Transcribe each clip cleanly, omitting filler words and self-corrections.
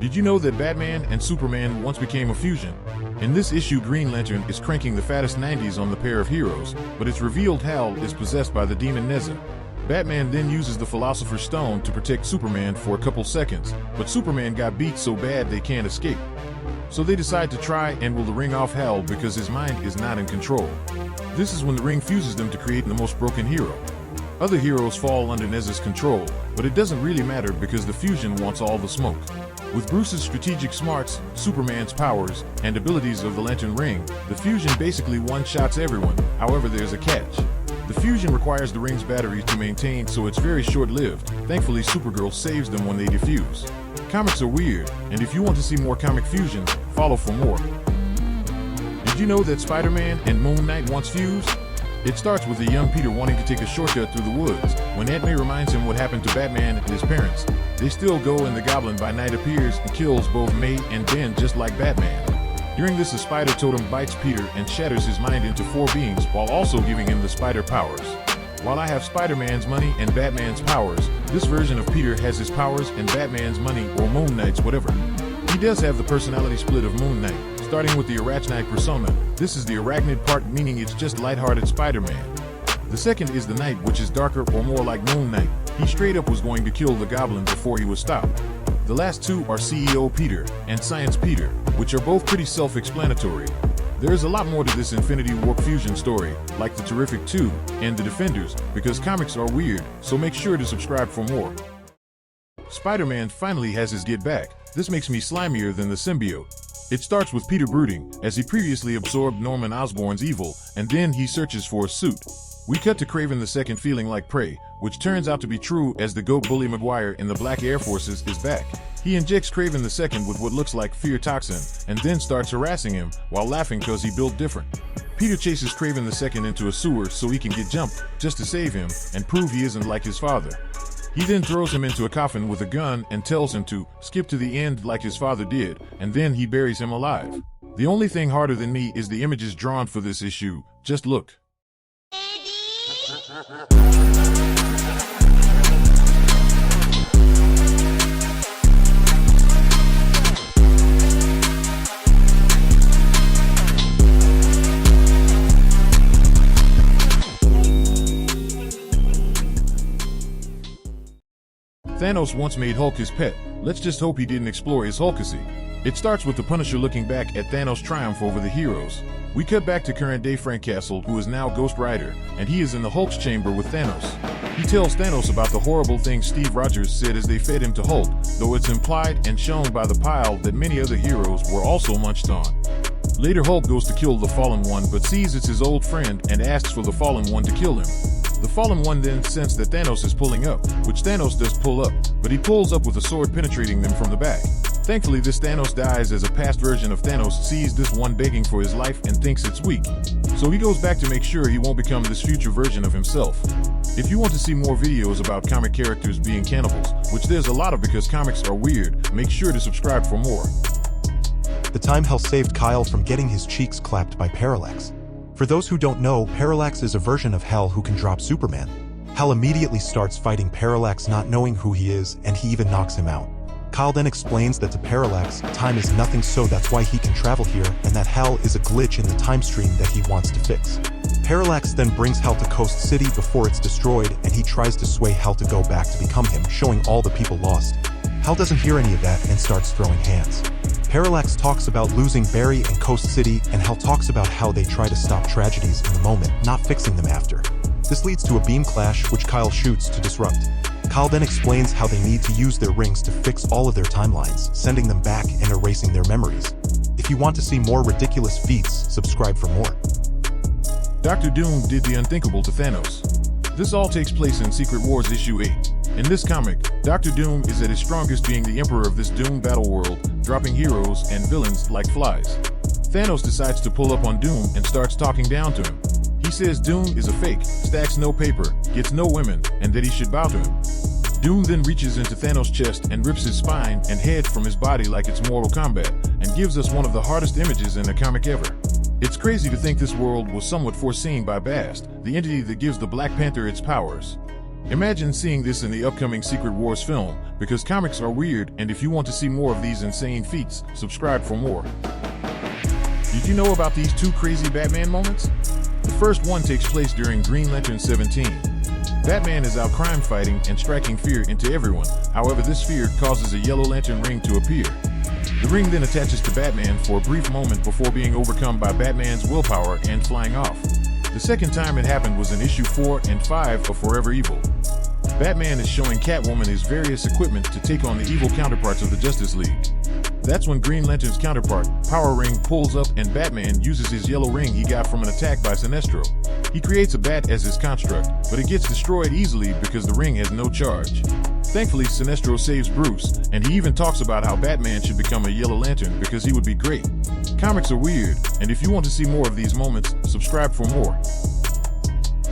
Did you know that Batman and Superman once became a fusion? In this issue, Green Lantern is cranking the fattest 90s on the pair of heroes, but it's revealed Hal is possessed by the demon Nezza. Batman then uses the Philosopher's Stone to protect Superman for a couple seconds, but Superman got beat so bad they can't escape. So they decide to try and will the ring off Hal because his mind is not in control. This is when the ring fuses them to create the most broken hero. Other heroes fall under Nezza's control, but it doesn't really matter because the fusion wants all the smoke. With Bruce's strategic smarts, Superman's powers, and abilities of the Lantern Ring, the fusion basically one-shots everyone. However, there's a catch. The fusion requires the ring's batteries to maintain, so it's very short-lived. Thankfully, Supergirl saves them when they defuse. Comics are weird, and if you want to see more comic fusions, follow for more. Did you know that Spider-Man and Moon Knight once fused? It starts with a young Peter wanting to take a shortcut through the woods. When Aunt May reminds him what happened to Batman and his parents, they still go and the Goblin by night appears and kills both May and Ben just like Batman. During this, a spider totem bites Peter and shatters his mind into 4 beings while also giving him the spider powers. While I have Spider-Man's money and Batman's powers, this version of Peter has his powers and Batman's money, or Moon Knight's whatever. He does have the personality split of Moon Knight. Starting with the arachnide persona, this is the arachnid part, meaning it's just lighthearted Spider-Man. The second is the Knight, which is darker or more like Moon Knight. He straight up was going to kill the Goblin before he was stopped. The last two are CEO Peter and Science Peter, which are both pretty self-explanatory. There is a lot more to this Infinity War fusion story, like the Terrific 2 and the Defenders, because comics are weird, so make sure to subscribe for more. Spider-Man finally has his get back. This makes me slimier than the symbiote. It starts with Peter brooding, as he previously absorbed Norman Osborn's evil, and then he searches for a suit. We cut to Kraven II feeling like prey, which turns out to be true as the GOAT bully Maguire in the Black Air Forces is back. He injects Kraven II with what looks like fear toxin, and then starts harassing him, while laughing cause he built different. Peter chases Kraven II into a sewer so he can get jumped, just to save him, and prove he isn't like his father. He then throws him into a coffin with a gun and tells him to skip to the end like his father did, and then he buries him alive. The only thing harder than me is the images drawn for this issue. Just look. Thanos once made Hulk his pet. Let's just hope he didn't explore his Hulkacy. It starts with the Punisher looking back at Thanos' triumph over the heroes. We cut back to current-day Frank Castle, who is now Ghost Rider, and he is in the Hulk's chamber with Thanos. He tells Thanos about the horrible things Steve Rogers said as they fed him to Hulk, though it's implied and shown by the pile that many other heroes were also munched on. Later, Hulk goes to kill the Fallen One, but sees it's his old friend and asks for the Fallen One to kill him. The Fallen One then senses that Thanos is pulling up, which Thanos does pull up, but he pulls up with a sword penetrating them from the back. Thankfully, this Thanos dies as a past version of Thanos sees this one begging for his life and thinks it's weak. So he goes back to make sure he won't become this future version of himself. If you want to see more videos about comic characters being cannibals, which there's a lot of because comics are weird, make sure to subscribe for more. The time Hal saved Kyle from getting his cheeks clapped by Parallax. For those who don't know, Parallax is a version of Hal who can drop Superman. Hal immediately starts fighting Parallax not knowing who he is, and he even knocks him out. Kyle then explains that to Parallax, time is nothing, so that's why he can travel here, and that Hal is a glitch in the time stream that he wants to fix. Parallax then brings Hal to Coast City before it's destroyed, and he tries to sway Hal to go back to become him, showing all the people lost. Hal doesn't hear any of that and starts throwing hands. Parallax talks about losing Barry and Coast City, and Hal talks about how they try to stop tragedies in the moment, not fixing them after. This leads to a beam clash, which Kyle shoots to disrupt. Kyle then explains how they need to use their rings to fix all of their timelines, sending them back and erasing their memories. If you want to see more ridiculous feats, subscribe for more. Dr. Doom did the unthinkable to Thanos. This all takes place in Secret Wars issue 8. In this comic, Dr. Doom is at his strongest being the emperor of this doomed battle world, dropping heroes and villains like flies. Thanos decides to pull up on Doom and starts talking down to him. He says Doom is a fake, stacks no paper, gets no women, and that he should bow to him. Doom then reaches into Thanos' chest and rips his spine and head from his body like it's Mortal Kombat, and gives us one of the hardest images in a comic ever. It's crazy to think this world was somewhat foreseen by Bast, the entity that gives the Black Panther its powers. Imagine seeing this in the upcoming Secret Wars film, because comics are weird, and if you want to see more of these insane feats, subscribe for more. Did you know about these two crazy Batman moments? The first one takes place during Green Lantern 17. Batman is out crime fighting and striking fear into everyone. However, this fear causes a Yellow Lantern ring to appear. The ring then attaches to Batman for a brief moment before being overcome by Batman's willpower and flying off. The second time it happened was in issue 4 and 5 of Forever Evil. Batman is showing Catwoman his various equipment to take on the evil counterparts of the Justice League. That's when Green Lantern's counterpart, Power Ring, pulls up and Batman uses his yellow ring he got from an attack by Sinestro. He creates a bat as his construct, but it gets destroyed easily because the ring has no charge. Thankfully, Sinestro saves Bruce, and he even talks about how Batman should become a Yellow Lantern because he would be great. Comics are weird, and if you want to see more of these moments, subscribe for more.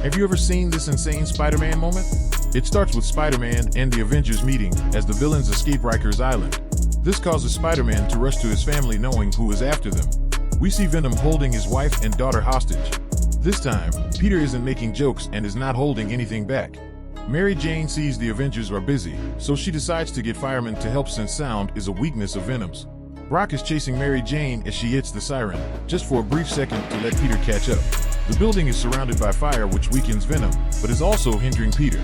Have you ever seen this insane Spider-Man moment? It starts with Spider-Man and the Avengers meeting as the villains escape Rikers Island. This causes Spider-Man to rush to his family knowing who is after them. We see Venom holding his wife and daughter hostage. This time, Peter isn't making jokes and is not holding anything back. Mary Jane sees the Avengers are busy, so she decides to get firemen to help since sound is a weakness of Venom's. Brock is chasing Mary Jane as she hits the siren, just for a brief second to let Peter catch up. The building is surrounded by fire which weakens Venom, but is also hindering Peter.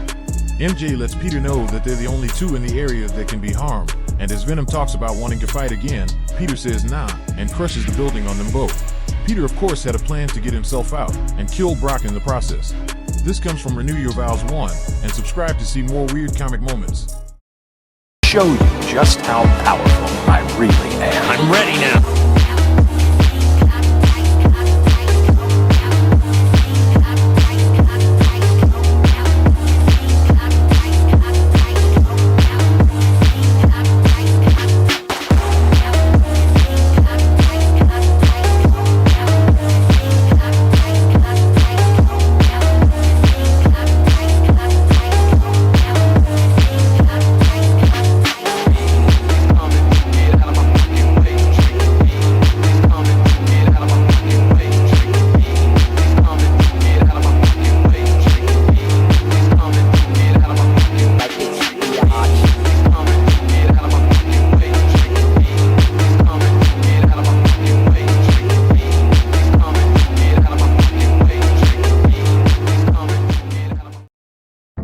MJ lets Peter know that they're the only two in the area that can be harmed, and as Venom talks about wanting to fight again, Peter says nah, and crushes the building on them both. Peter of course had a plan to get himself out, and kill Brock in the process. This comes from Renew Your Vows 1, and subscribe to see more weird comic moments. Show you just how powerful I really am. I'm ready now.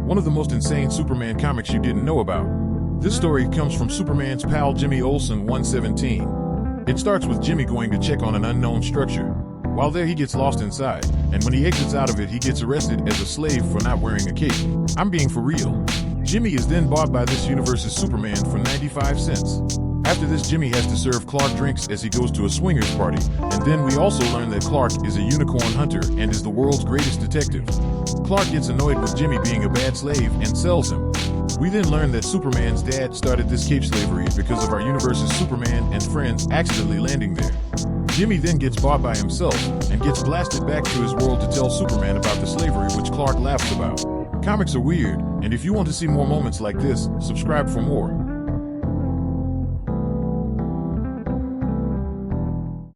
One of the most insane Superman comics you didn't know about. This story comes from Superman's pal Jimmy Olsen 117. It starts with Jimmy going to check on an unknown structure. While there he gets lost inside, and when he exits out of it he gets arrested as a slave for not wearing a cape. I'm being for real. Jimmy is then bought by this universe's Superman for 95 cents. After this, Jimmy has to serve Clark drinks as he goes to a swingers party, and then we also learn that Clark is a unicorn hunter and is the world's greatest detective. Clark gets annoyed with Jimmy being a bad slave and sells him. We then learn that Superman's dad started this cape slavery because of our universe's Superman and friends accidentally landing there. Jimmy then gets bought by himself and gets blasted back to his world to tell Superman about the slavery which Clark laughs about. Comics are weird, and if you want to see more moments like this, subscribe for more.